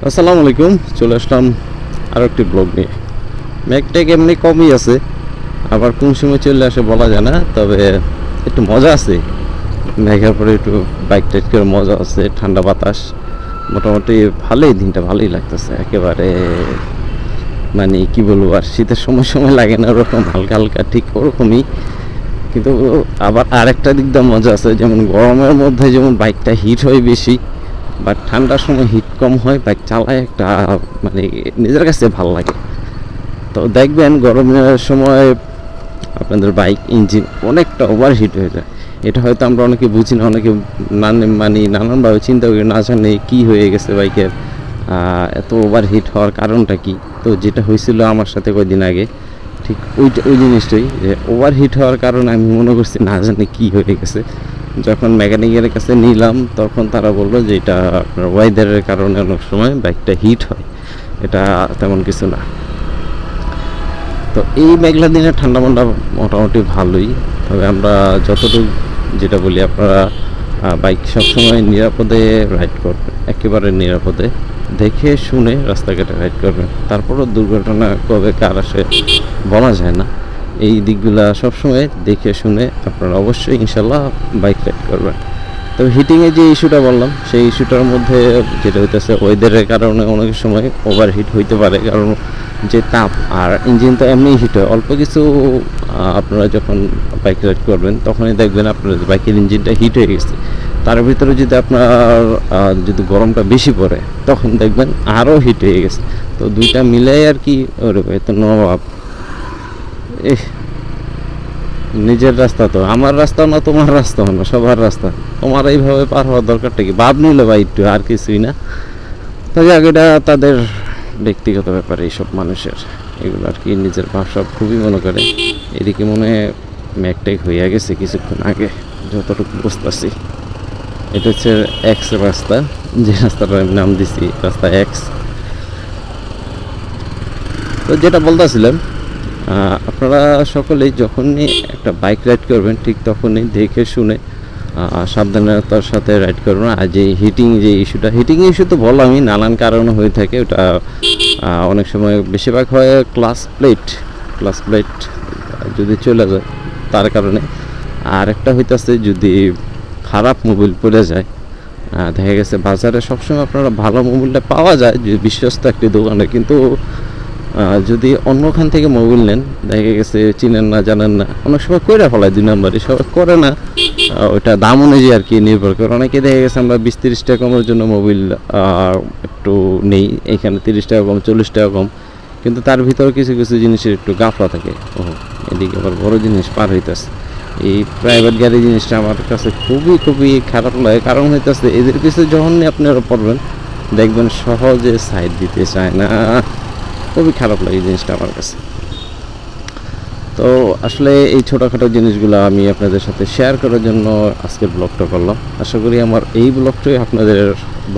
আসসালামু আলাইকুম, চলে আসলাম আরও একটি ব্লগ নিয়ে। মেঘটেক এমনি কমই আছে, আবার কোন সময় চলে আসে বলা যায় না। তবে একটু মজা আছে, মেঘের পরে একটু বাইক টাইক করে মজা আছে, ঠান্ডা বাতাস, মোটামুটি ভালোই, দিনটা ভালোই লাগতেছে একেবারে। মানে কি বলবো, আর শীতের সময় সময় লাগে না ওরকম হালকা হালকা, ঠিক ওরকমই। কিন্তু আবার আরেকটা দিক দিয়ে মজা আছে, যেমন গরমের মধ্যে যেমন বাইকটা হিট হয় বেশি, বাট ঠান্ডার সময় হিট কম হয়, বাইক চালায় একটা মানে নিজের কাছে ভালো লাগে। তো দেখবেন গরমের সময় আপনাদের বাইক ইঞ্জিন অনেকটা ওভার হিট হয়ে যায়। এটা হয়তো আমরা অনেকে বুঝি না, অনেকে নানানভাবে চিন্তা করি, না জানে কী হয়ে গেছে বাইকের, এত ওভার হিট হওয়ার কারণটা কি। তো যেটা হয়েছিল আমার সাথে কয়েকদিন আগে, ঠিক ওই জিনিসটাই, যে ওভার হিট হওয়ার কারণে আমি মনে করছি না জানি কী হয়ে গেছে। যখন মেকানিকের কাছে নিলাম তখন তারা বললো যে এটা আপনার ওয়েদারের কারণে অনেক সময় বাইকটা হিট হয়, এটা তেমন কিছু না। তো এই মেঘলা দিনে ঠান্ডা মান্ডা মোটামুটি ভালোই। তবে আমরা যতটুকু যেটা বলি, আপনারা বাইক সবসময় নিরাপদে রাইড করবেন, একেবারে নিরাপদে দেখে শুনে রাস্তাঘাটে রাইড করবেন। তারপরও দুর্ঘটনা কবে কার আসে বলা যায় না। এই দিকগুলা সবসময় দেখে শুনে আপনারা অবশ্যই ইনশাল্লাহ বাইক রাইড করবেন। তবে হিটিংয়ে যে ইস্যুটা বললাম, সেই ইস্যুটার মধ্যে যেটা হইতেছে ওয়েদারের কারণে অনেক সময় ওভার হিট হইতে পারে, কারণ যে তাপ, আর ইঞ্জিন তো এমনি হিট হয় অল্প কিছু। আপনারা যখন বাইক রাইড করবেন তখনই দেখবেন আপনার বাইকের ইঞ্জিনটা হিট হয়ে গেছে। তার ভিতরে যদি আপনার যদি গরমটা বেশি পড়ে তখন দেখবেন আরও হিট হয়ে গেছে। তো দুইটা মিলাই আর কি ওরকম তো নবাব। নিজের রাস্তা তো আমার রাস্তাও না, তোমার রাস্তাও না, সবার রাস্তা। তোমার এইভাবে পার হওয়ার দরকারটা কি, ভাব নিলে ভাই একটু, আর কিছুই না। তবে আগেটা তাদের ব্যক্তিগত ব্যাপার এইসব মানুষের, এগুলো আর কি নিজের ভাবসা খুবই মনে করে। এদিকে মনে হয় ম্যাকটেক হইয়া গেছে কিছুক্ষণ আগে, যতটুকু বুঝতেছি। এটা হচ্ছে এক্স রাস্তা, যে রাস্তাটার নাম দিছি রাস্তা এক্স। তো যেটা বলতেছিলাম, আপনারা সকলেই যখনই একটা বাইক রাইড করবেন ঠিক তখনই দেখে শুনে সাবধানতার সাথে রাইড করবেন। আর যে হিটিং হিটিং ইস্যু তো বললামই, নানান কারণে হয়ে থাকে। ওটা অনেক সময় বেশিরভাগ হয় ক্লাস প্লেট যদি চলে যায় তার কারণে। আর একটা হইতেছে যদি খারাপ মোবিল পড়ে যায়, দেখা গেছে বাজারে সবসময় আপনারা ভালো মোবিলটা পাওয়া যায় যে বিশ্বস্ত একটি দোকানে, কিন্তু যদি অন্যখান থেকে মোবিল নেন, দেখা গেছে চিনেন না জানেন না, অনেক সময় করে ফেলায় 2 নম্বরই, সবাই করে না। ওইটা দাম অনুযায়ী আর কি নির্ভর করে। অনেকে দেখা গেছে আমরা 20-30 টাকা কমের জন্য মোবিল একটু নেই, এখানে 30 টাকা কম, 40 টাকা কম, কিন্তু তার ভিতরে কিছু কিছু জিনিসের একটু গাফলা থাকে। এদিকে আবার বড় জিনিস পার হইতেছে। এই প্রাইভেট গাড়ি জিনিসটা আমার কাছে খুবই খুবই খারাপ লাগে। কারণ হইতেছে এদের কিছু যখনই আপনারা পড়বেন দেখবেন সহজে সাইড দিতে চায় না। খুবই খারাপ লাগে জিনিসটা আমার কাছে। তো আসলে এই ছোটোখাটো জিনিসগুলো আমি আপনাদের সাথে শেয়ার করার জন্য আজকের ব্লগটা করলাম। আশা করি আমার এই ব্লগটাই আপনাদের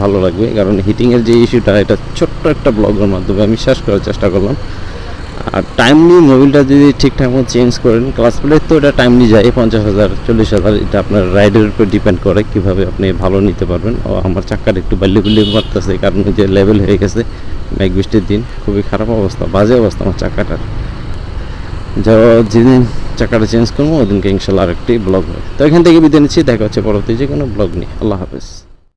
ভালো লাগবে, কারণ হিটিংয়ের যে ইস্যুটা, এটা ছোট্ট একটা ব্লগের মাধ্যমে আমি শেষ করার চেষ্টা করলাম। আর টাইমলি মোবিলটা যদি ঠিকঠাক মতো চেঞ্জ করেন, ক্লাস প্লেট তো এটা টাইমলি যায় 50,000 40,000, এটা আপনার রাইডের উপর ডিপেন্ড করে কীভাবে আপনি ভালো নিতে পারবেন। ও আমার চাকাটা একটু বাল্লি মারতেছে, কারণ যে লেভেল হয়ে গেছে মেঘ বৃষ্টির দিন, খুবই খারাপ অবস্থা, বাজে অবস্থা আমার চাকাটার। যেদিন চাকাটা চেঞ্জ করবো ওদিনকে ইনশাল্লাহ আরেকটি ব্লগ হয়। তো এখান থেকে বিদায় নিচ্ছি, দেখা হচ্ছে পরবর্তী যে কোনো ব্লগ নিয়ে। আল্লাহ হাফেজ।